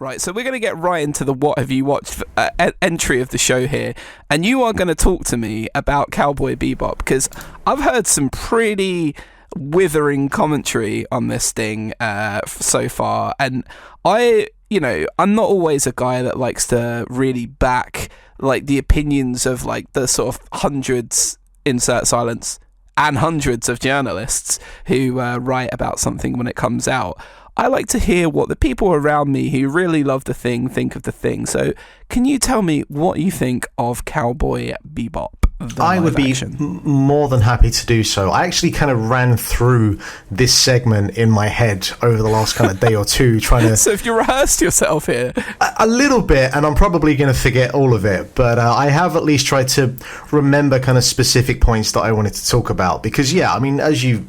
Right, so we're going to get right into the what have you watched entry of the show here, and you are going to talk to me about Cowboy Bebop, because I've heard some pretty withering commentary on this thing so far, and I'm not always a guy that likes to really back like the opinions of like the sort of hundreds, insert silence, and hundreds of journalists who write about something when it comes out. I like to hear what the people around me who really love the thing think of the thing. So can you tell me what you think of Cowboy Bebop? I would be more than happy to do so. I actually kind of ran through this segment in my head over the last kind of day or two trying to... So if you rehearsed yourself here? A little bit, and I'm probably going to forget all of it, but I have at least tried to remember kind of specific points that I wanted to talk about. Because, yeah, I mean, as you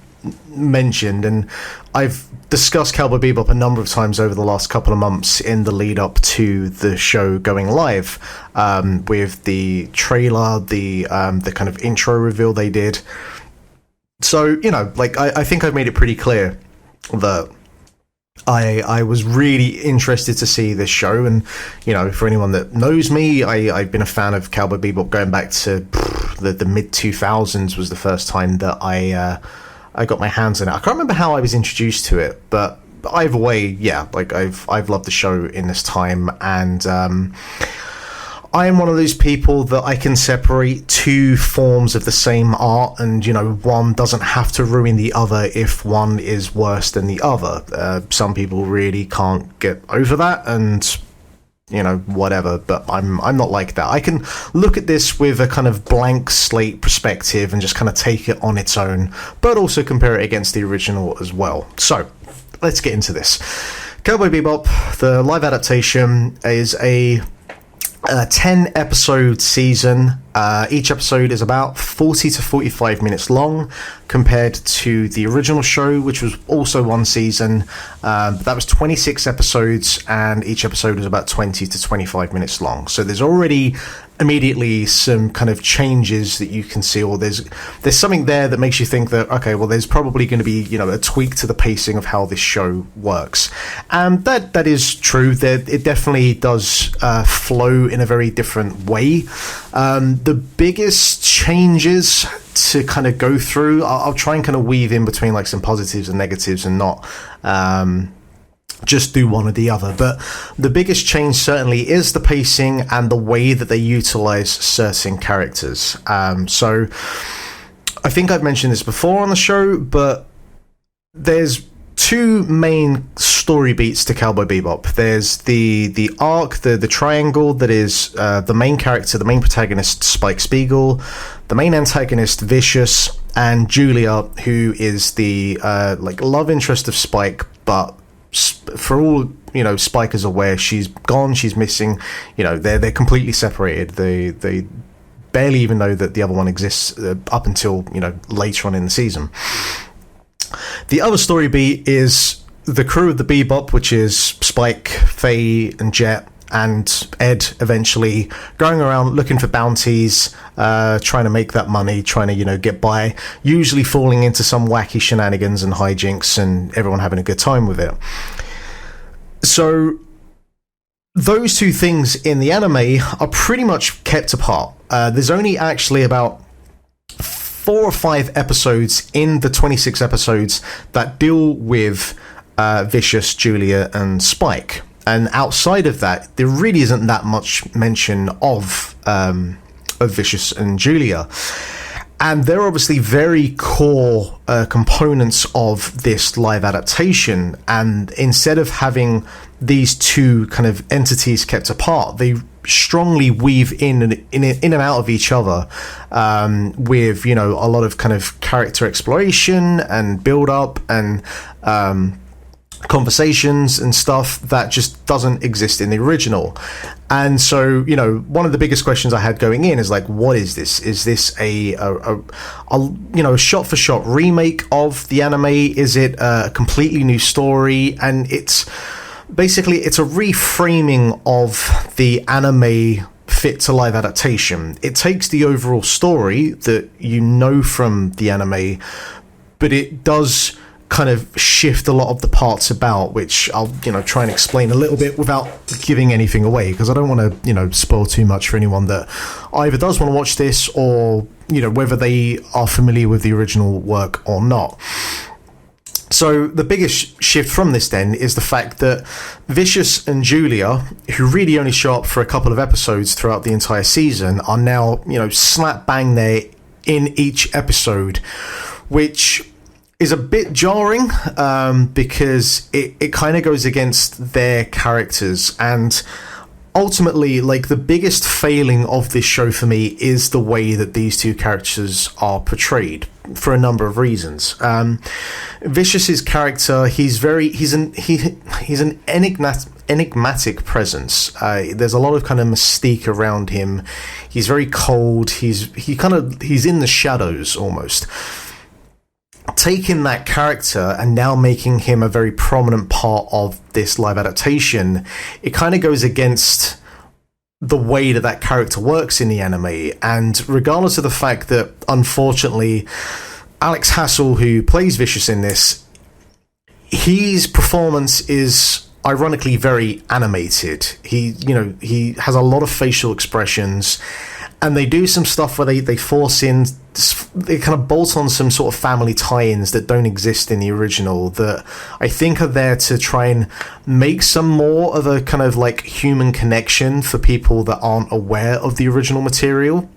mentioned, and I've discussed Cowboy Bebop a number of times over the last couple of months in the lead up to the show going live, with the trailer, the kind of intro reveal they did. So, I think I've made it pretty clear that I was really interested to see this show, and for anyone that knows me, I've been a fan of Cowboy Bebop going back to the mid 2000s was the first time that I got my hands on it. I can't remember how I was introduced to it, but either way, yeah, I've loved the show in this time, and I am one of those people that I can separate two forms of the same art, and one doesn't have to ruin the other if one is worse than the other. Some people really can't get over that, and whatever, but I'm not like that. I can look at this with a kind of blank slate perspective and just kind of take it on its own, but also compare it against the original as well. So, let's get into this. Cowboy Bebop, the live adaptation, is a 10-episode season. Each episode is about 40 to 45 minutes long, compared to the original show, which was also one season. That was 26 episodes, and each episode was about 20 to 25 minutes long. So there's already immediately some kind of changes that you can see, or there's something there that makes you think that, okay, well, there's probably going to be a tweak to the pacing of how this show works, and that is true. That it definitely does flow in a very different way. The biggest changes to kind of go through, I'll try and kind of weave in between like some positives and negatives, and not just do one or the other. But the biggest change certainly is the pacing and the way that they utilize certain characters. So I think I've mentioned this before on the show, but there's two main story beats to Cowboy Bebop. There's the arc, the triangle that is the main character, the main protagonist, Spike Spiegel, the main antagonist, Vicious, and Julia, who is the love interest of Spike, but for all Spike is aware, she's gone, she's missing. They're completely separated. They barely even know that the other one exists up until later on in the season. The other story beat is the crew of the Bebop, which is Spike, Faye, and Jet, and Ed eventually going around looking for bounties, trying to make that money, trying to get by, usually falling into some wacky shenanigans and hijinks, and everyone having a good time with it. So those two things in the anime are pretty much kept apart. There's only actually about 4 or 5 episodes in the 26 episodes that deal with Vicious, Julia, and Spike. And outside of that, there really isn't that much mention of Vicious and Julia. And they're obviously very core components of this live adaptation. And instead of having these two kind of entities kept apart, they strongly weave in and out of each other, with a lot of kind of character exploration and build up and conversations and stuff that just doesn't exist in the original. And so one of the biggest questions I had going in is like, what is this? Is this a shot for shot remake of the anime? Is it a completely new story? And it's basically a reframing of the anime fit to live adaptation. It takes the overall story that from the anime, but it does kind of shift a lot of the parts about, which I'll try and explain a little bit without giving anything away, because I don't want to spoil too much for anyone that either does want to watch this or whether they are familiar with the original work or not. So the biggest shift from this then is the fact that Vicious and Julia, who really only show up for a couple of episodes throughout the entire season, are now slap bang there in each episode, which is a bit jarring because it kind of goes against their characters. And ultimately, like, the biggest failing of this show for me is the way that these two characters are portrayed, for a number of reasons. Vicious's character, he's an enigmatic presence. There's a lot of kind of mystique around him. He's very cold. He's in the shadows almost. Taking that character and now making him a very prominent part of this live adaptation, it kind of goes against the way that character works in the anime. And regardless of the fact that, unfortunately, Alex Hassel, who plays Vicious in this, his performance is ironically very animated. He has a lot of facial expressions, and they do some stuff where they force in, they kind of bolt on some sort of family tie-ins that don't exist in the original, that I think are there to try and make some more of a kind of like human connection for people that aren't aware of the original material.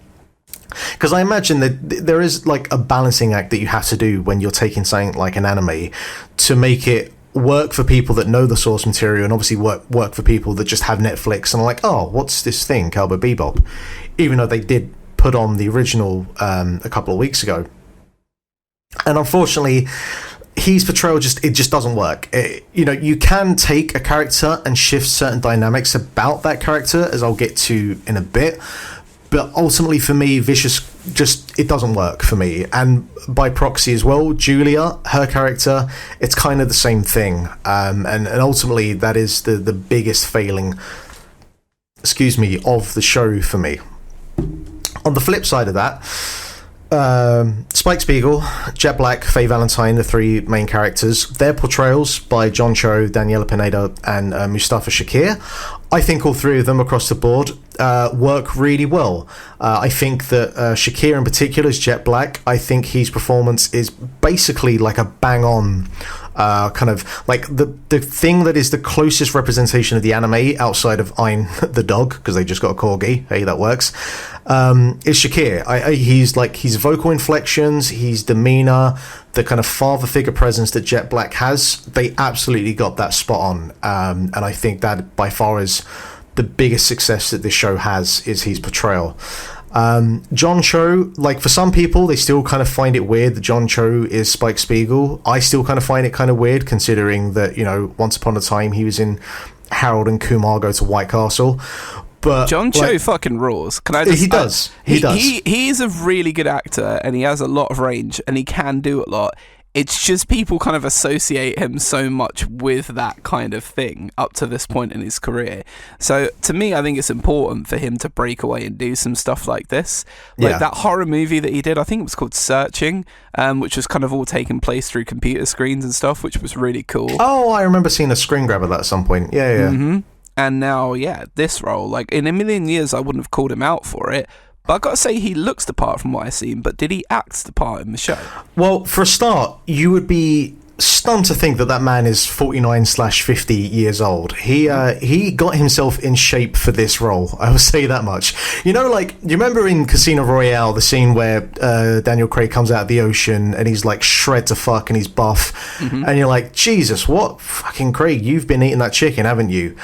Because I imagine that there is like a balancing act that you have to do when you're taking something like an anime to make it work for people that know the source material, and obviously work for people that just have Netflix and are like, oh, what's this thing, Cowboy Bebop? Even though they did put on the original a couple of weeks ago. And unfortunately, his portrayal just doesn't work. You can take a character and shift certain dynamics about that character, as I'll get to in a bit, but ultimately for me, Vicious it doesn't work for me. And by proxy as well, Julia, her character, it's kind of the same thing. And ultimately that is the biggest failing, of the show for me. On the flip side of that, Spike Spiegel, Jet Black, Faye, Valentine, the three main characters, their portrayals by John Cho, Daniela, Pineda, and Mustafa Shakir, I think all three of them across the board work really well. I think that Shakir in particular is Jet Black. I think his performance is basically like a bang-on kind of like the thing that is the closest representation of the anime outside of Ein the dog, because they just got a corgi. Hey, that works. Is Shakir. He's like his vocal inflections, his demeanor, the kind of father figure presence that Jet Black has. They absolutely got that spot on. And I think that by far is the biggest success that this show has, is his portrayal. John Cho, like, for some people, they still kind of find it weird that John Cho is Spike Spiegel. I still kind of find it kind of weird, considering that, once upon a time he was in Harold and Kumar Go to White Castle. But John Cho fucking rules. Can I just? He does. He does. He's a really good actor, and he has a lot of range, and he can do a lot. It's just people kind of associate him so much with that kind of thing up to this point in his career. So to me, I think it's important for him to break away and do some stuff like this. Like that horror movie that he did, I think it was called Searching, which was kind of all taking place through computer screens and stuff, which was really cool. Oh, I remember seeing a screen grab of that at some point. Yeah. Mm-hmm. And now, this role, like, in a million years, I wouldn't have called him out for it. But I've got to say, he looks the part from what I've seen, but did he act the part in the show? Well, for a start, you would be stunned to think that man is 49/50 years old. He got himself in shape for this role, I will say that much. Like, you remember in Casino Royale, the scene where Daniel Craig comes out of the ocean and he's like shred to fuck and he's buff, and you're like, Jesus, what? Fucking Craig, you've been eating that chicken, haven't you?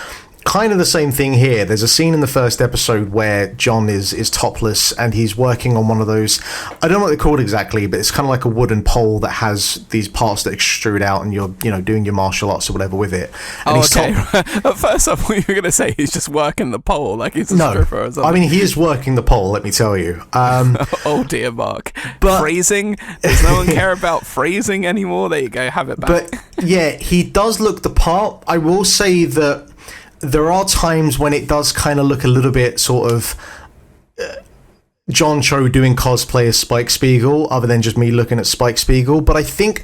Kind of the same thing here. There's a scene in the first episode where John is topless and he's working on one of those, I don't know what they're called exactly, but it's kind of like a wooden pole that has these parts that extrude out, and you're doing your martial arts or whatever with it. And okay. At first I thought you were going to say he's just working the pole like he's a stripper or something. I mean, he is working the pole, let me tell you. Oh dear, Mark. But phrasing? Does no one care about phrasing anymore? There you go, have it back. But yeah, he does look the part. I will say that there are times when it does kind of look a little bit sort of John Cho doing cosplay as Spike Spiegel, other than just me looking at Spike Spiegel. But I think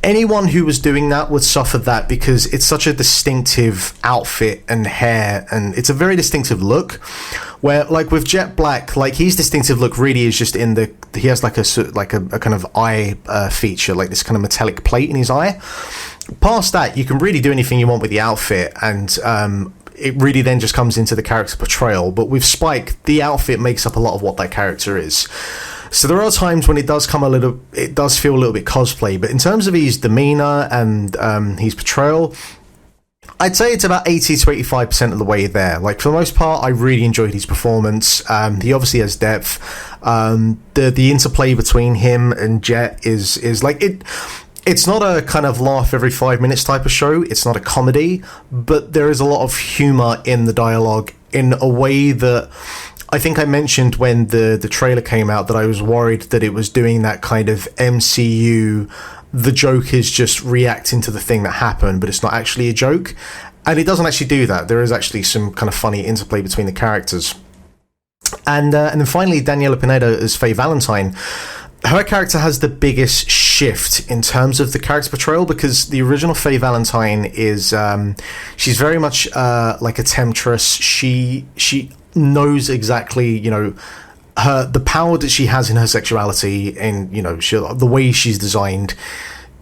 anyone who was doing that would suffer that, because it's such a distinctive outfit and hair, and it's a very distinctive look. Where, like, with Jet Black, like, his distinctive look really is just in he has like a kind of eye feature, like this kind of metallic plate in his eye. Past that, you can really do anything you want with the outfit, and it really then just comes into the character portrayal. But with Spike, the outfit makes up a lot of what that character is. So there are times when it does feel a little bit cosplay, but in terms of his demeanor and his portrayal, I'd say it's about 80 to 85% of the way there. Like, for the most part, I really enjoyed his performance. He obviously has depth. The interplay between him and Jet is like it. It's not a kind of laugh every 5 minutes type of show. It's not a comedy, but there is a lot of humor in the dialogue in a way that I think I mentioned when the trailer came out, that I was worried that it was doing that kind of MCU, the joke is just reacting to the thing that happened, but it's not actually a joke. And it doesn't actually do that. There is actually some kind of funny interplay between the characters. And then finally, Daniela Pineda as Faye Valentine. Her character has the biggest shift in terms of the character portrayal, because the original Faye Valentine is she's very much like a temptress. She knows exactly, the power that she has in her sexuality, and the way she's designed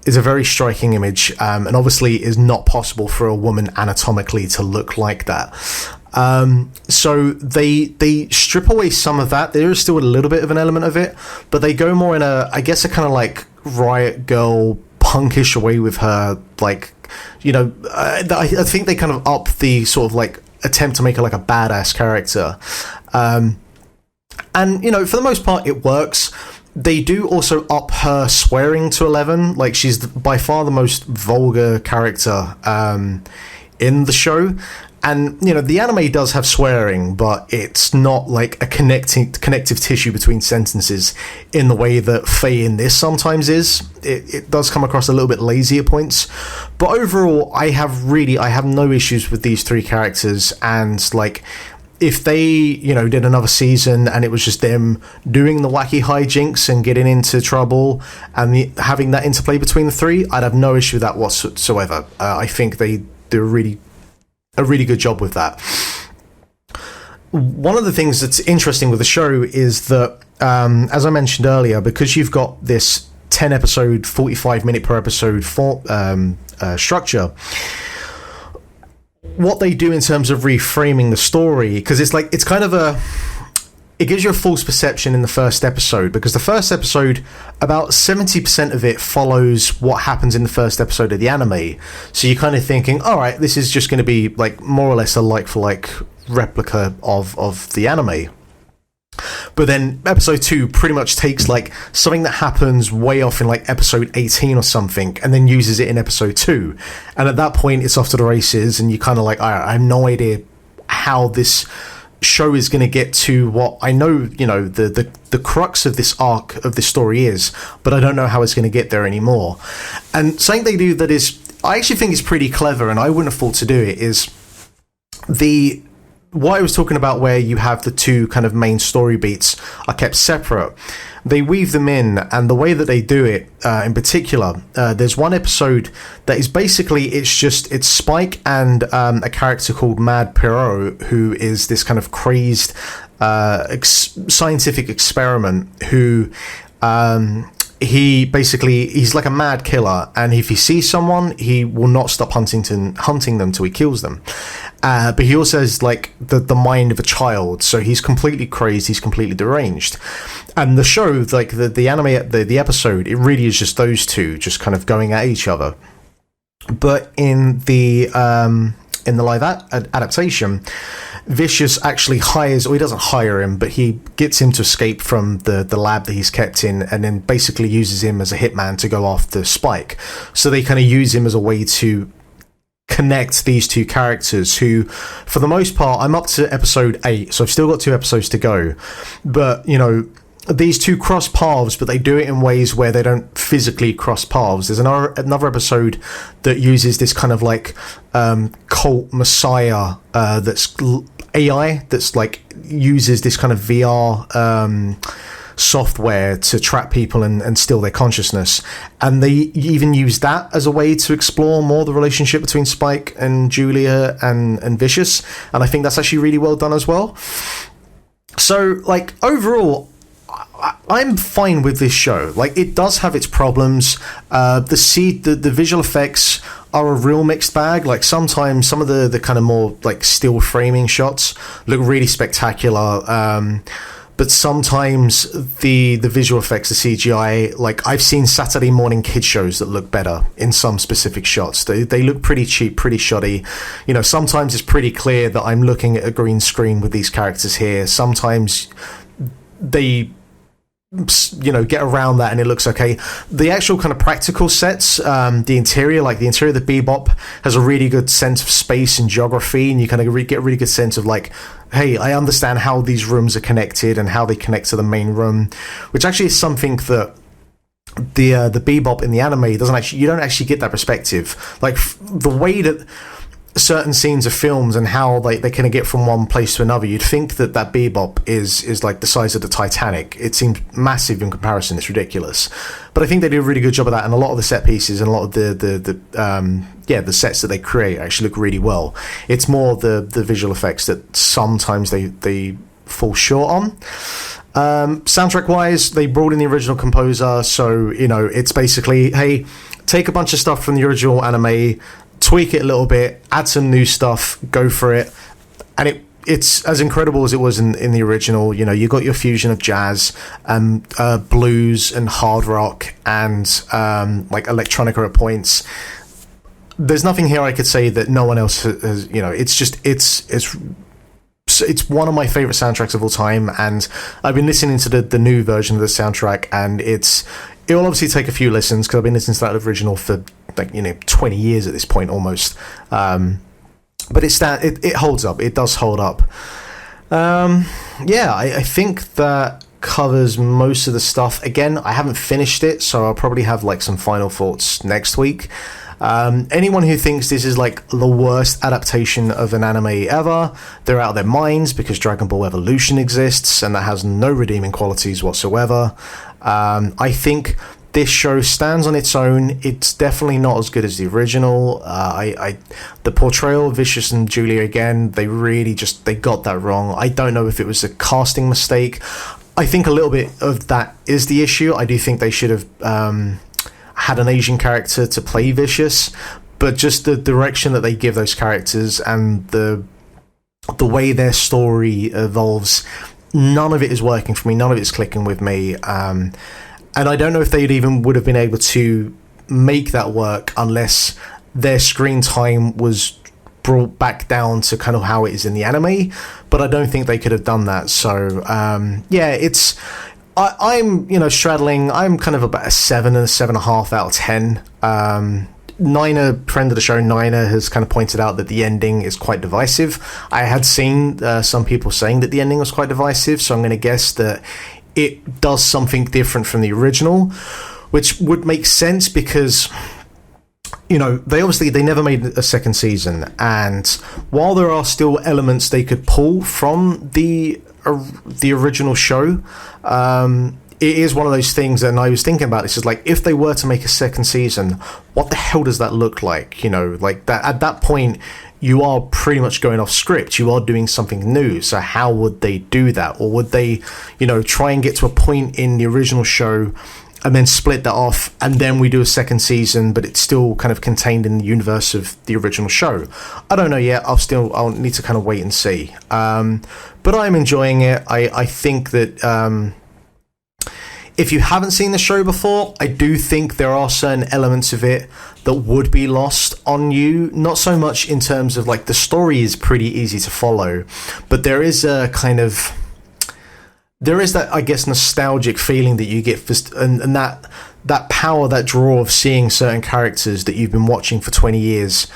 is a very striking image, and obviously is not possible for a woman anatomically to look like that. So they strip away some of that. There is still a little bit of an element of it, but they go more in a kind of like Riot Girl punkish way with her. Like, I think they kind of up the sort of like attempt to make her like a badass character. And for the most part it works. They do also up her swearing to 11. Like, she's by far the most vulgar character in the show. And, the anime does have swearing, but it's not like a connective tissue between sentences in the way that Faye in this sometimes is. It does come across a little bit lazy at points. But overall, I have no issues with these three characters. And, like, if they, did another season and it was just them doing the wacky hijinks and getting into trouble and having that interplay between the three, I'd have no issue with that whatsoever. I think they do a really good job with that. One of the things that's interesting with the show is that, as I mentioned earlier, because you've got this 10 episode, 45 minute per episode structure, what they do in terms of reframing the story, because it's kind of it gives you a false perception in the first episode, because the first episode, about 70% of it follows what happens in the first episode of the anime. So you're kind of thinking, all right, this is just going to be like more or less a like-for-like replica of the anime. But then episode 2 pretty much takes like something that happens way off in like episode 18 or something, and then uses it in episode 2. And at that point, it's off to the races, and you kind of like, I have no idea how this show is going to get to what I know, the crux of this arc of this story is, but I don't know how it's going to get there anymore. And something they do that I actually think is pretty clever, and I wouldn't have thought to do it, is what I was talking about, where you have the two kind of main story beats are kept separate. They weave them in, and the way that they do it, in particular, there's one episode that is basically, it's Spike and a character called Mad Pierrot, who is this kind of crazed scientific experiment who... he's like a mad killer, and if he sees someone, he will not stop hunting them till he kills them. But he also has like the mind of a child, so he's completely crazed, he's completely deranged. And the show, like the anime, the episode, it really is just those two just kind of going at each other. But in the live adaptation, Vicious actually hires, or he doesn't hire him, but he gets him to escape from the lab that he's kept in, and then basically uses him as a hitman to go after Spike. So they kind of use him as a way to connect these two characters who, for the most part, I'm up to episode 8, so I've still got 2 episodes to go. But, these two cross paths, but they do it in ways where they don't physically cross paths. There's another episode that uses this kind of like cult messiah that's AI, that's like uses this kind of VR software to trap people and steal their consciousness. And they even use that as a way to explore more the relationship between Spike and Julia and Vicious. And I think that's actually really well done as well. So, like, overall, I'm fine with this show. Like, it does have its problems. The visual effects are a real mixed bag. Like, sometimes some of the kind of more like still framing shots look really spectacular. But sometimes the visual effects, the CGI, like, I've seen Saturday morning kid shows that look better in some specific shots. They look pretty cheap, pretty shoddy. You know, sometimes it's pretty clear that I'm looking at a green screen with these characters here. Sometimes they, you know, get around that and it looks okay. The actual kind of practical sets, the interior of the Bebop has a really good sense of space and geography, and you kind of get a really good sense of, like, hey, I understand how these rooms are connected and how they connect to the main room, which actually is something that the Bebop in the anime doesn't actually, you don't actually get that perspective. Like, the way that certain scenes of films and how they kind of get from one place to another, you'd think that Bebop is like the size of the Titanic. It seems massive in comparison. It's ridiculous, but I think they do a really good job of that, and a lot of the set pieces and a lot of the sets that they create actually look really well. It's more the visual effects that sometimes they fall short on. Soundtrack wise, they brought in the original composer, so, you know, it's basically, hey, take a bunch of stuff from the original anime, tweak it a little bit, add some new stuff, go for it. And it's as incredible as it was in the original. You know, you got your fusion of jazz and blues and hard rock and like electronica at points. There's nothing here I could say that no one else has. You know, it's one of my favorite soundtracks of all time, and I've been listening to the new version of the soundtrack, and it will obviously take a few listens because I've been listening to that original for, like, you know, 20 years at this point almost. But it holds up. It does hold up. I think that covers most of the stuff. Again, I haven't finished it, so I'll probably have, like, some final thoughts next week. Anyone who thinks this is, like, the worst adaptation of an anime ever, they're out of their minds, because Dragon Ball Evolution exists and that has no redeeming qualities whatsoever. I think this show stands on its own. It's definitely not as good as the original. The portrayal of Vicious and Julia, again, they really they got that wrong. I don't know if it was a casting mistake. I think a little bit of that is the issue. I do think they should have had an Asian character to play Vicious, but just the direction that they give those characters and the way their story evolves, none of it is working for me. None of it is clicking with me. And I don't know if they would have been able to make that work unless their screen time was brought back down to kind of how it is in the anime. But I don't think they could have done that. So, I'm, you know, straddling. I'm kind of about a 7 and a 7.5 out of 10. Nina, friend of the show, Nina, has kind of pointed out that the ending is quite divisive. I had seen some people saying that the ending was quite divisive, so I'm going to guess that it does something different from the original, which would make sense because, you know, they never made a second season, and while there are still elements they could pull from the original show, it is one of those things, and I was thinking about this, is like, if they were to make a second season, what the hell does that look like? You know, like, that at that point you are pretty much going off script. You are doing something new. So how would they do that? Or would they, you know, try and get to a point in the original show and then split that off, and then we do a second season, but it's still kind of contained in the universe of the original show? I don't know yet. I'll need to kind of wait and see. But I'm enjoying it. I think that if you haven't seen the show before, I do think there are certain elements of it that would be lost on you. Not so much in terms of, like, the story is pretty easy to follow, but there is a kind of, there is that, I guess, nostalgic feeling that you get, and that power, that draw of seeing certain characters that you've been watching for 20 years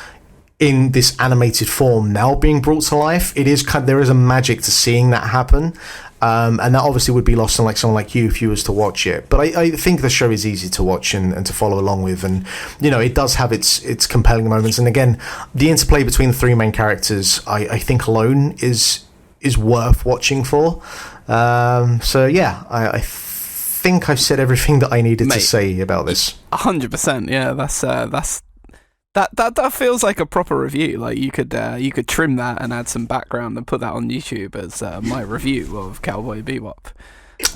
in this animated form now being brought to life. There is a magic to seeing that happen. And that obviously would be lost on, like, someone like you if you was to watch it. But I think the show is easy to watch and to follow along with, and, you know, it does have its compelling moments. And again, the interplay between the three main characters, I think alone is worth watching for. So yeah, I think I've said everything that I needed to Mate, say about this. 100%. Yeah, that feels like a proper review. Like you could trim that and add some background and put that on YouTube as my review of Cowboy Bebop.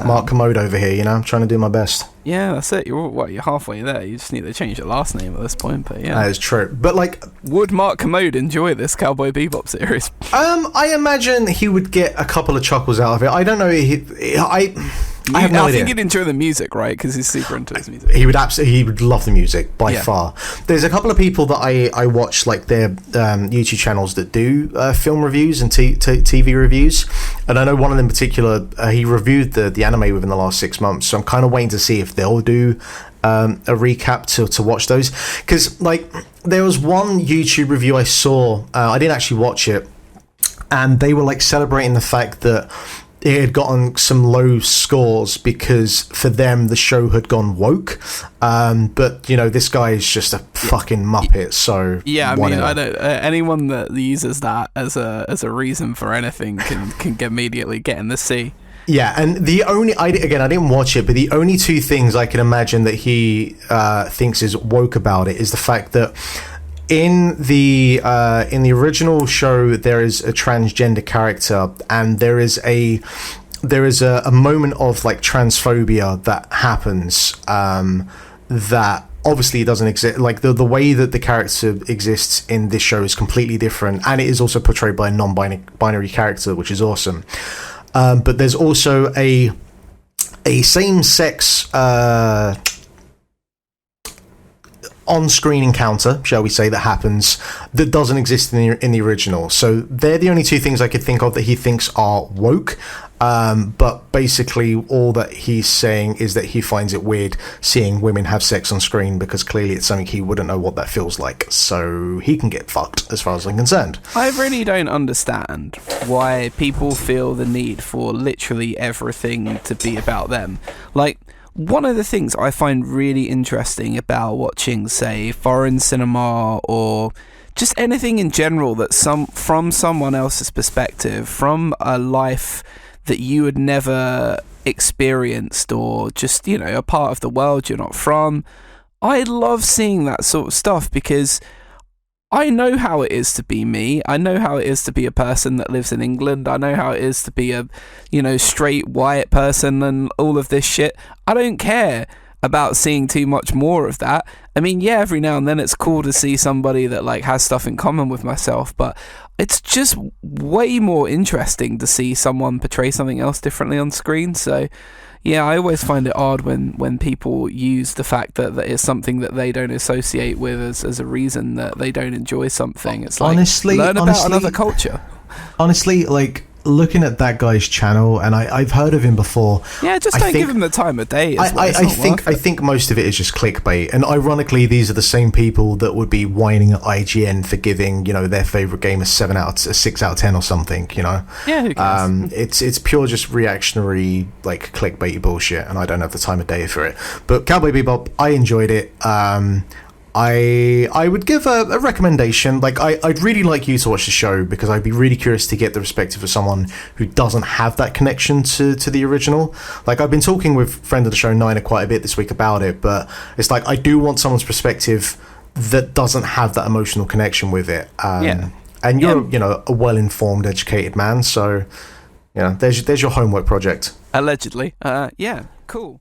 Mark Commode over here, I'm trying to do my best. Yeah, that's it. You're halfway there. You just need to change your last name at this point. But yeah, that is true. But like, would Mark Commode enjoy this Cowboy Bebop series? I imagine he would get a couple of chuckles out of it. I don't know. I have no idea. I think he'd enjoy the music, right? Because he's super into his music. He would love the music by far. There's a couple of people that I watch, like their YouTube channels that do film reviews and TV reviews, and I know one of them in particular. He reviewed the anime within the last 6 months, so I'm kind of waiting to see if they'll do a recap to watch those. Because like there was one YouTube review I saw. I didn't actually watch it, and they were like celebrating the fact that it had gotten some low scores because for them the show had gone woke, but this guy is just a fucking muppet. So yeah, I whatever. mean, I don't. Anyone that uses that as a reason for anything can immediately get in the sea. Yeah, and I didn't watch it, but the only two things I can imagine that he thinks is woke about it is the fact that in the original show there is a transgender character, and there is a moment of like transphobia that happens that obviously doesn't exist. Like the way that the character exists in this show is completely different, and it is also portrayed by a non-binary character, which is awesome. But there's also a same-sex on-screen encounter, shall we say, that happens that doesn't exist in the original. So they're the only two things I could think of that he thinks are woke. But basically all that he's saying is that he finds it weird seeing women have sex on screen, because clearly it's something he wouldn't know what that feels like. So he can get fucked as far as I'm concerned. I really don't understand why people feel the need for literally everything to be about them. Like, one of the things I find really interesting about watching, say, foreign cinema or just anything in general that's from someone else's perspective, from a life that you had never experienced, or just, a part of the world you're not from. I love seeing that sort of stuff because I know how it is to be me. I know how it is to be a person that lives in England. I know how it is to be a, straight white person and all of this shit. I don't care about seeing too much more of that. I mean, yeah, every now and then it's cool to see somebody that like has stuff in common with myself, but it's just way more interesting to see someone portray something else differently on screen. So yeah, I always find it odd when people use the fact that it's something that they don't associate with as a reason that they don't enjoy something. It's like, learn about another culture. Honestly, like, looking at that guy's channel, and I've heard of him before. Yeah, just don't give him the time of day. I think most of it is just clickbait, and ironically, these are the same people that would be whining at IGN for giving their favorite game a 6 out of 10 or something. Yeah, who cares? It's pure just reactionary like clickbaity bullshit, and I don't have the time of day for it. But Cowboy Bebop, I enjoyed it. I would give a recommendation. Like, I'd really like you to watch the show, because I'd be really curious to get the perspective of someone who doesn't have that connection to the original. Like, I've been talking with friend of the show Nina quite a bit this week about it, but it's like I do want someone's perspective that doesn't have that emotional connection with it. And you're a well-informed, educated man, so there's your homework project. Allegedly. Yeah, cool.